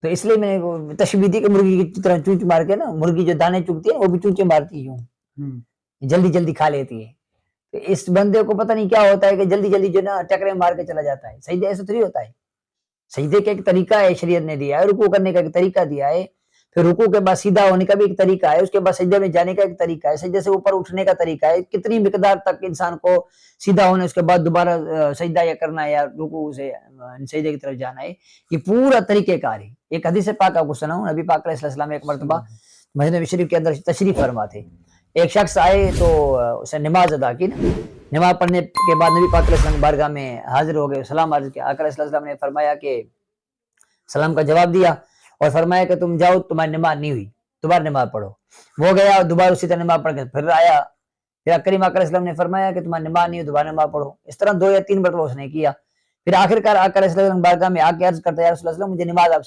تو اس لیے میں نے وہ تشبیہ دی کہ مرغی کی طرح چونچ مار کے نا، مرغی جو دانے چگتی ہے وہ بھی چونچے مارتی ہوں، جلدی جلدی کھا لیتی ہے. تو اس بندے کو پتہ نہیں کیا ہوتا ہے کہ جلدی جلدی جو نا ٹکرے مار کے چلا جاتا ہے. سجدہ ایسا تھوڑی ہوتا ہے. سجدے کا ایک طریقہ ہے، شریعت نے دیا ہے، رکوع کرنے کا ایک طریقہ دیا ہے، پھر رکوع کے بعد سیدھا ہونے کا بھی ایک طریقہ ہے، اس کے بعد سجدے میں جانے کا ایک طریقہ ہے، سجدے سے اوپر اٹھنے کا طریقہ ہے، کتنی مقدار تک انسان کو سیدھا ہونے، اس کے بعد دوبارہ سجدہ یا کرنا ہے یا رکوع سے سجدے کی طرف جانا ہے، یہ پورا طریقہ کار ہے. ایک حدیث پاک آپ کو سناؤں. نبی پاک علیہ السلام ایک مرتبہ مدینہ شریف کے اندر تشریف فرما تھے. ایک شخص آئے تو اس نے نماز ادا کی نا، نماز پڑھنے کے بعد نبی پاک علیہ السلام کی بارگاہ میں حاضر ہو گئے، سلام عرض کیا. آقا علیہ السلام نے فرمایا کہ سلام کا جواب دیا اور فرمایا کہ تم جاؤ، تمہاری نماز نہیں ہوئی، دوبارہ نماز پڑھو. وہ گیا اور دوبارہ اسی طرح نماز پڑھ کے پھر آیا. پھر کریم آقا علیہ السلام نے فرمایا کہ تمہاری نماز نہیں ہوئی، دوبارہ نماز پڑھو. اس طرح 2 یا 3 مرتبہ اس نے کیا. پھر آخر کار آقا علیہ السلام بارگاہ میں آ کے عرض کرتا ہے یا رسول اللہ، مجھے نماز آپ